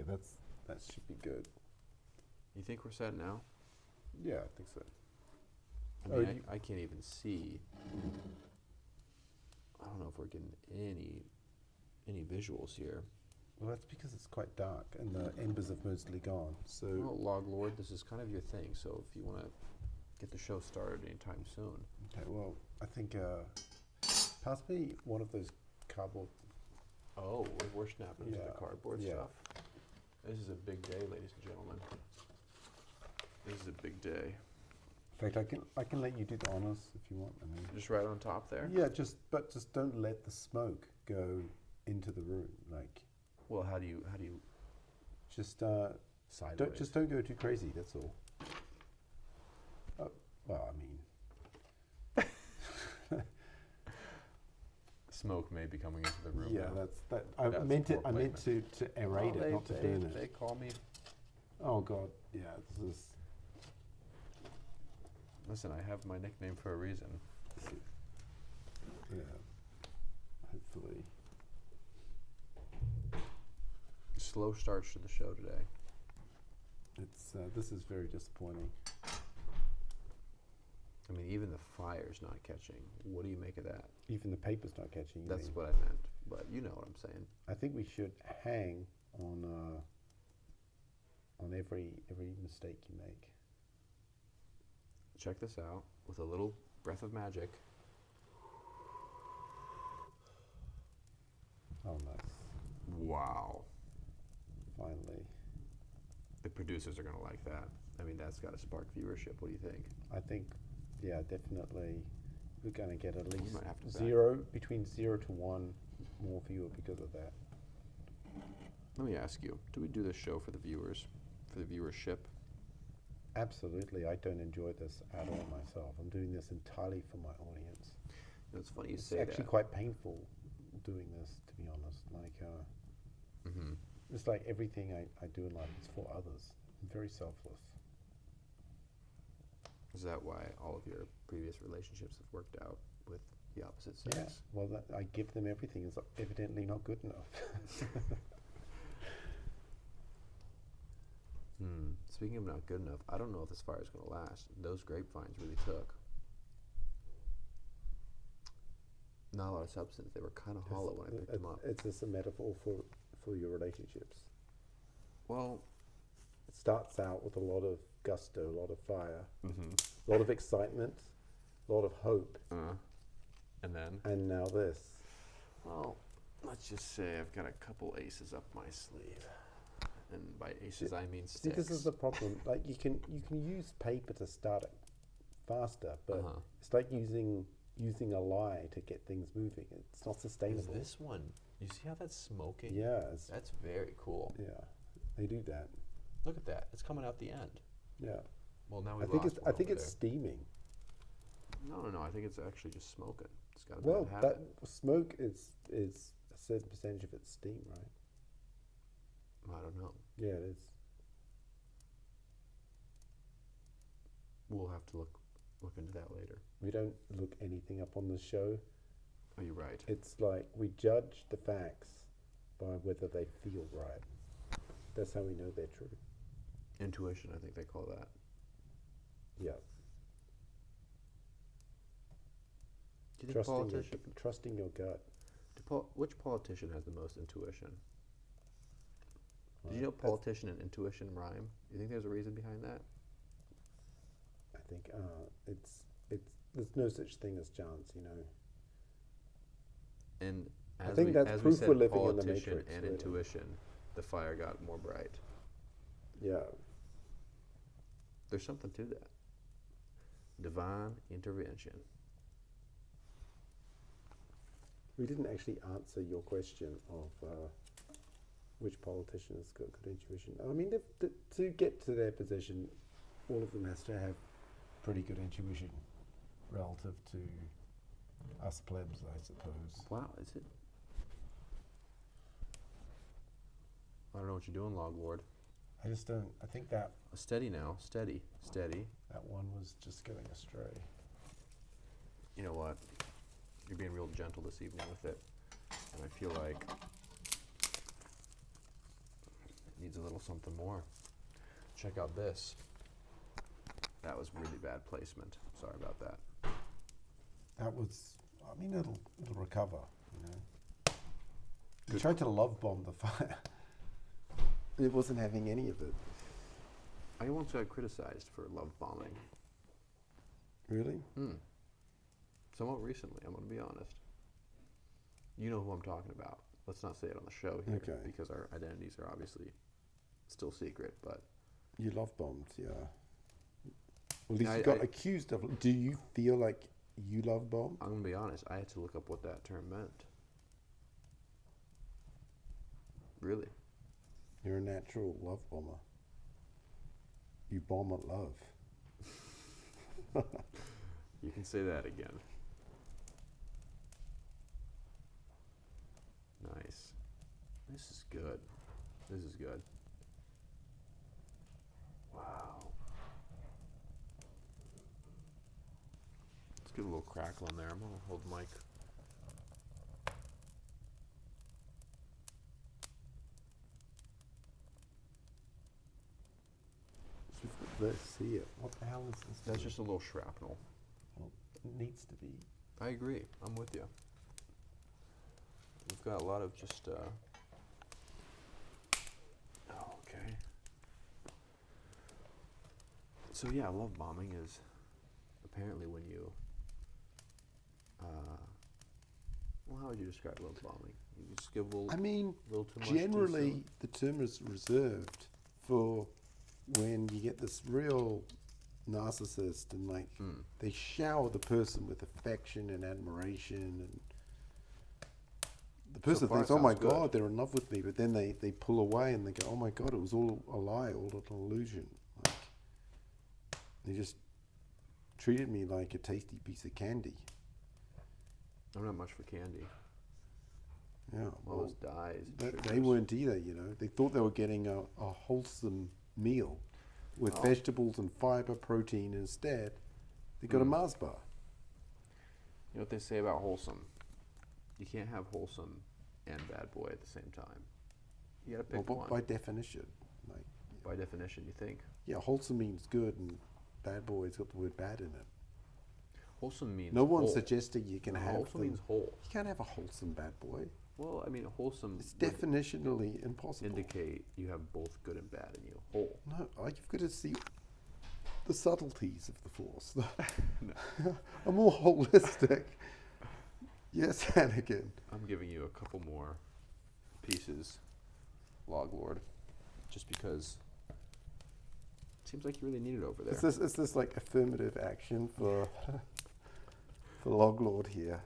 that should be good. You think we're set now? Yeah, I think so. I mean, I can't even see. I don't know if we're getting any visuals here. Well, that's because it's quite dark and the embers have mostly gone. So, Well, Log Lord, this is kind of your thing. So if you want to get the show started anytime soon. okay, well, I think pass me one of those cardboard. Oh, we're snapping into the cardboard yeah. stuff. This is a big day, ladies and gentlemen. This is a big day. In fact, I can let you do the honors if you want. I mean, Just right on top there? yeah, just don't let the smoke go into the room. Like, Well, how do you just sideways? don't go too crazy. That's all. Well, I mean, Smoke may be coming into the room. yeah, now. I That's meant it. poor I meant to aerate it, not to burn it. They call me. Oh God, yeah, this is. Listen, I have my nickname for a reason. Yeah, hopefully. Slow starts to the show today. It's this is very disappointing. I mean, even the fire's not catching. What do you make of that? Even the paper's not catching. You That's mean. what I meant, but you know what I'm saying. I think we should hang on every mistake you make. Check this out with a little breath of magic. Oh, nice. Wow. Finally. The producers are going to like that. I mean, that's got to spark viewership. What do you think? I think, yeah, definitely we're going to get at We least might have to between 0 to 1 more viewer because of that. Let me ask you, do we do this show for the viewers, for the viewership? Absolutely. I don't enjoy this at all myself. I'm doing this entirely for my audience. You know, it's funny you It's say actually that. quite painful doing this, to be honest. Like, it's like everything I do in life is for others. I'm very selfless. Is that why all of your previous relationships have worked out with the opposite sex? Yeah. Well, I give them everything is evidently not good enough. Speaking of not good enough, I don't know if this fire is going to last. Those grapevines really took. Not a lot of substance. They were kind of hollow when I picked them up. It's just a metaphor for your relationships. Well, It starts out with a lot of gusto, a lot of fire, mm-hmm. a lot of excitement, a lot of hope, And then? and now this. Well, let's just say I've got a couple aces up my sleeve. And by aces, I mean See, sticks. this is the problem. Like you can use paper to start it faster, but it's like using a lie to get things moving. It's not sustainable. Is this one? You see how that's smoking? Yeah, That's very cool. yeah, they do that. Look at that. It's coming out the end. Yeah, Well, now we I think lost it's one over it's steaming. there. No. I think it's actually just smoking. It's got a Well, bad that habit. smoke is a certain percentage of its steam, right? I don't know. Yeah, it is. We'll have to look into that later. We don't look anything up on the show. Oh, you're right. It's like we judge the facts by whether they feel right. That's how we know they're true. Intuition, I think they call that. Yeah. Do you think politician? Trusting your gut. Which politician has the most intuition? Did Right. you know politician and intuition rhyme? You think there's a reason behind that? I think there's no such thing as chance, you know. And I as think we, that's as proof we we're said, living in the politician Matrix, and really. intuition, the fire got more bright. Yeah. There's something to that. Divine intervention. We didn't actually answer your question of which politician has got good intuition. I mean, to get to their position, all of them has to have pretty good intuition relative to us plebs, I suppose. Wow, is it? I don't know what you're doing, Log Lord. I just don't. I think that Steady now, steady. that one was just going astray. You know what? You're being real gentle this evening with it, and I feel like it needs a little something more. Check out this. That was really bad placement. Sorry about that. That was, I mean, it'll recover, you know. You Good. tried to love bomb the fire. It wasn't having any of it. I once got criticized for love bombing. Really? Somewhat recently, I'm going to be honest. You know who I'm talking about. Let's not say it on the show here, Okay. because our identities are obviously still secret, but You love bombed, yeah. Well, at least I- you got I- accused of. Do you feel like you love bombed? I'm going to be honest, I had to look up what that term meant. Really? You're a natural love bomber. You bomb at love. You can say that again. Nice. This is good. This is good. Wow. Let's get a little crackle in there. I'm going to hold the mic. So we've got this here. What the hell is this? That's just a little shrapnel. Well, it needs to be. I agree. I'm with you. We've got a lot of just, oh, okay. So yeah, love bombing is apparently when you, well, how would you describe love bombing? You just give a little, I mean, little too much too generally, soon? the term is reserved for when you get this real narcissist and like they shower the person with affection and admiration, and the person far thinks, it oh my sounds good. God, they're in love with me, but then they pull away and they go, oh my God, it was all a lie, all an illusion. Like, they just treated me like a tasty piece of candy. I'm not much for candy. Yeah, All those dyes. and they sugars. weren't either, you know. They thought they were getting a wholesome meal with Oh. vegetables and fiber, protein. Instead, they got a Mars bar. You know what they say about wholesome? You can't have wholesome and bad boy at the same time. You gotta pick Well, one. by definition, like, By definition, you think. yeah, wholesome means good, and bad boy's got the word bad in it. Wholesome means No one's whole. suggesting you can No, have wholesome them. means whole. You can't have a wholesome bad boy. Well, I mean, wholesome It's would definitionally impossible. indicate you have both good and bad in you. Whole. No, you've got to see the subtleties of the force. A more holistic. Yes, Anakin. I'm giving you a couple more pieces, Log Lord, just because it seems like you really need it over there. Is this like affirmative action for for Log Lord here?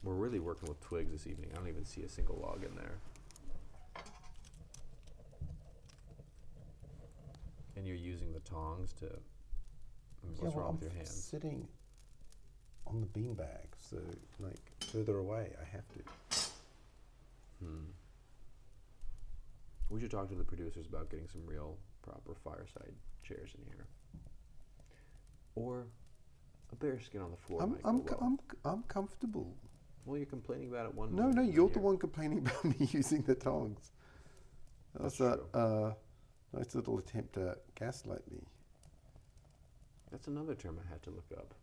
We're really working with twigs this evening. I don't even see a single log in there. And you're using the tongs to. I mean, what's wrong with your hands? Sitting on the beanbag, so like further away, I have to. We should talk to the producers about getting some real, proper fireside chairs in here, or a bear skin on the floor. I'm comfortable. Well, you're complaining about it one. No, minute, and you're then the one complaining about me using the tongs. That's That's true. a nice little attempt to gaslight me. That's another term I had to look up.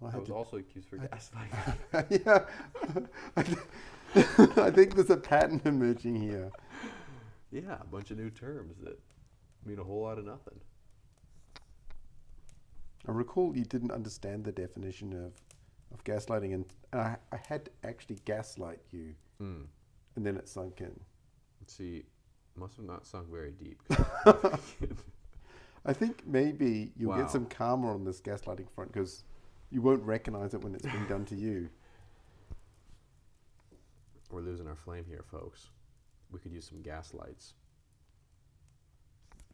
I I had was to- also accused for gaslighting. Yeah, I think there's a pattern emerging here. Yeah, a bunch of new terms that mean a whole lot of nothing. I recall you didn't understand the definition of gaslighting, and I had to actually gaslight you, and then it sunk in. See, must have not sunk very deep. I think maybe you'll Wow. get some karma on this gaslighting front because you won't recognize it when it's being done to you. We're losing our flame here, folks. We could use some gas lights.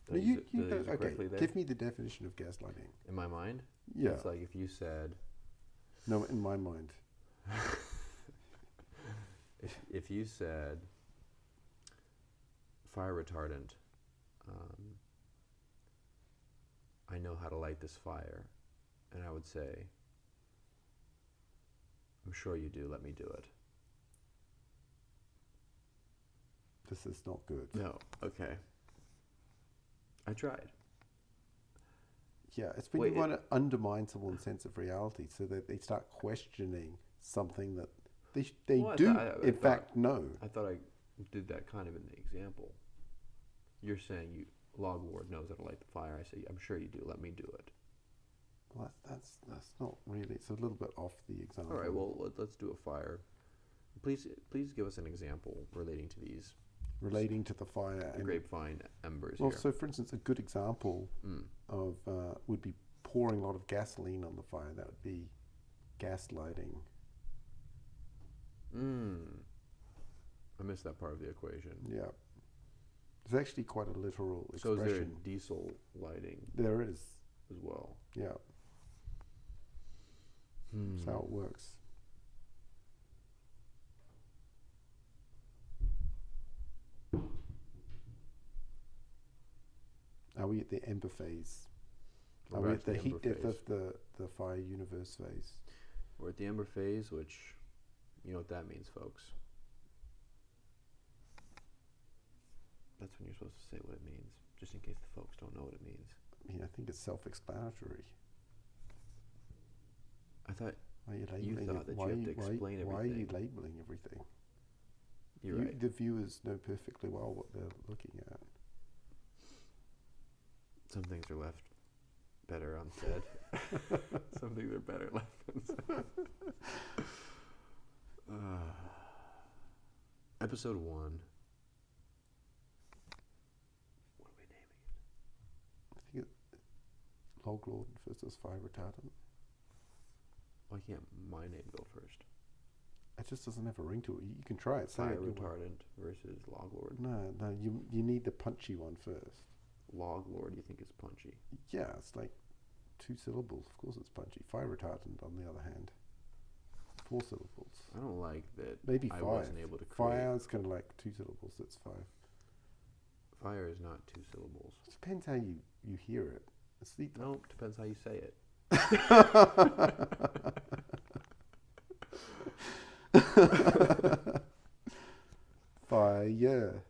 Did I use it Okay, correctly there? give me the definition of gaslighting. In my mind? Yeah. It's like if you said, No, in my mind. if you said fire retardant, I know how to light this fire, and I would say, I'm sure you do, let me do it. this is not good. No. Okay. I tried. Yeah, it's when Wait, you want to undermine someone's sense of reality so that they start questioning something that they Well, I do, thought- I in thought- fact, know. I thought I did that kind of in the example. You're saying Log Lord knows how to light the fire. I say, I'm sure you do. Let me do it. Well, that's not really. It's a little bit off the example. All right. Well, let's do a fire. Please give us an example relating to these relating to the fire the and grapevine embers well, here. so for instance, a good example of would be pouring a lot of gasoline on the fire. That would be gaslighting. I missed that part of the equation. Yeah, it's actually quite a literal So expression. is there diesel lighting There is. as well? Yeah, that's how it works. Are we at the ember phase? We're Are we back at to the the heat ember death phase. of the fire universe phase? We're at the ember phase, which, you know what that means, folks. That's when you're supposed to say what it means, just in case the folks don't know what it means. I mean, I think it's self-explanatory. I thought Why are you you labeling thought it? that Why you are have to you- why- explain Why are you everything. labeling everything? You're right. The viewers know perfectly well what they're looking at. Some things are left better unsaid. Some things are better left unsaid. Episode 1. What are we naming it? I think it's Log Lord versus Fire Retardant. Why can't my name go first? It just doesn't have a ring to it. You can try it. Say Fire it. You want. Retardant versus Log Lord. No, you need the punchy one first. Log Lord, you think is punchy? Yeah, it's like 2 syllables. Of course it's punchy. Fire Retardant, on the other hand, 4 syllables. I don't like that. Maybe I 5. wasn't able to create. Fire is kind of like 2 syllables. That's 5. Fire is not 2 syllables. It depends how you hear it. It's the Nope, depends how you say it. fire.